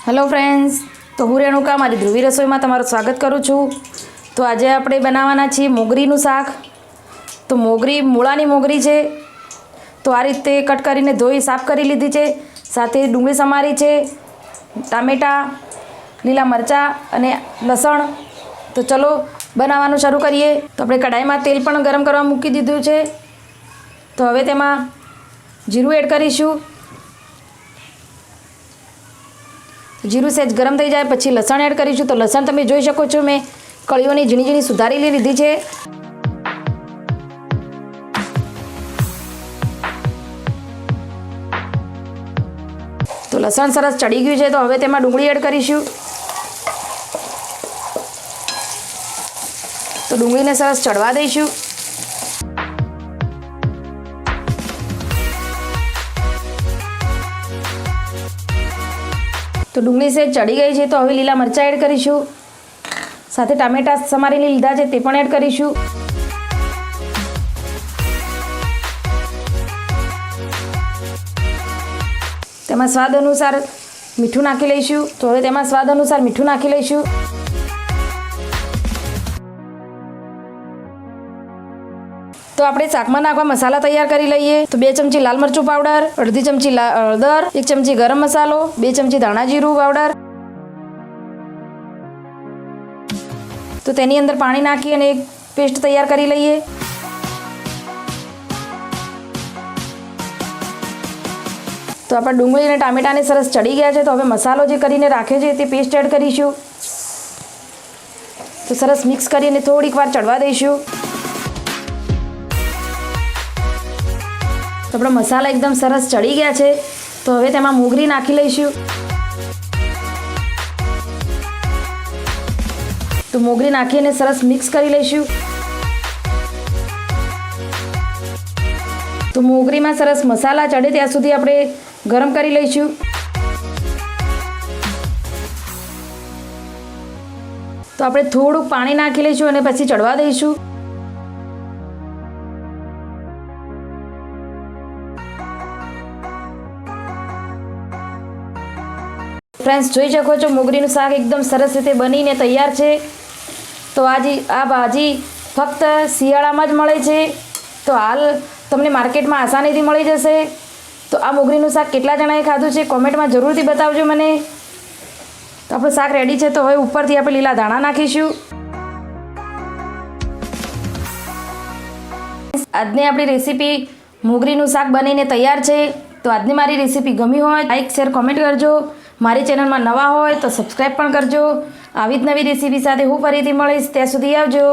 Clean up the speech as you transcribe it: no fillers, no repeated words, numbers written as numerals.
Hello friends, તો હું રેણુકા મારી ધ્રુવી રસોઈમાં તમારું સ્વાગત કરું છું। તો આજે આપણે બનાવવાના છીએ મોગરીનું શાક। તો મોગરી મૂળાની મોગરી છે, તો આ રીતે કટ કરીને ધોઈ સાફ કરી લીધી છે। સાથે ડુંગળી સમારી છે, ટામેટાં, લીલા મરચાં અને લસણ। તો ચલો બનાવવાનું શરૂ કરીએ। તો આપણે કઢાઈમાં તેલ પણ ગરમ કરવા મૂકી દીધું છે। તો હવે તેમાં જીરું એડ કરીશું। जीरु सेज गरम थई जाए पछी लसण एड करीशुं। तो लसण तमे जोई शको छो मैं कळीओने झीणी झीणी सुधारेली लीधी छे। तो लसण सरस चढ़ी गयुं छे। तो हवे तेमां डुंगળી एड करीशुं। तो डुंगळीने सरस चढ़वा दईशुं। तो डुंगળી से चढ़ी गई है। तो हवे लीला मरचा एड करीशुं। साथे टामेटा समारीने लीधा छे ते पण एड करीशुं। तेमां स्वाद अनुसार मीठुं नाखी लईशुं। तो हवे तेमां स्वाद अनुसार मीठुं नाखी लईशुं। तो આપણે શાકમાં નાખવા મસાલા તૈયાર કરી લઈએ। તો 2 ચમચી લાલ મરચું પાવડર, અડધી ચમચી હળદર, 1 ચમચી ગરમ મસાલો, 2 ચમચી ધાણા જીરું પાવડર। તો તેની અંદર પાણી નાખી અને એક પેસ્ટ તૈયાર કરી લઈએ। તો આપણા ડુંગળી અને ટામેટાને સરસ ચડી ગયા છે। તો હવે મસાલો જે કરીને રાખ્યો છે તે પેસ્ટ એડ કરીશું। તો સરસ મિક્સ કરીને થોડીક વાર ચડવા દઈશું। तो अपना मसाला एकदम सरस चढ़ी गया है। तो हवे तेमां मोगरी नाखी लईशुं। तो मोगरी नाखीने सरस मिक्स करी लईशुं। तो मोगरी में सरस मसाला चढ़े त्यां सुधी आपणे गरम करी लईशुं। तो आपणे थोड़ुं पाणी नाखी लईशुं अने पछी चढ़वा दईशुं। फ्रेंड्स, જોઈ શકો છો મોગરીનું શાક એકદમ સરસ રીતે બનીને તૈયાર છે। તો આ ભાજી ફક્ત શિયાળામાં જ મળે છે। તો હાલ તમને માર્કેટમાં આસાનીથી મળી જશે। તો આ મોગરીનું શાક કેટલા જણાએ ખાધું છે કોમેન્ટમાં જરૂરથી બતાવજો મને। તો આપણું શાક રેડી છે। તો હવે ઉપરથી આપણે લીલા ધાણા નાખીશું। આજની આપણી રેસીપી મોગરીનું શાક બનીને તૈયાર છે। તો આજની મારી રેસીપી ગમી હોય લાઈક શેર કોમેન્ટ કરજો। મારી ચેનલમાં નવા હોય તો સબસ્ક્રાઈબ પણ કરજો। આવી જ નવી રેસીપી સાથે હું ફરીથી મળીશ। ત્યાં સુધી આવજો।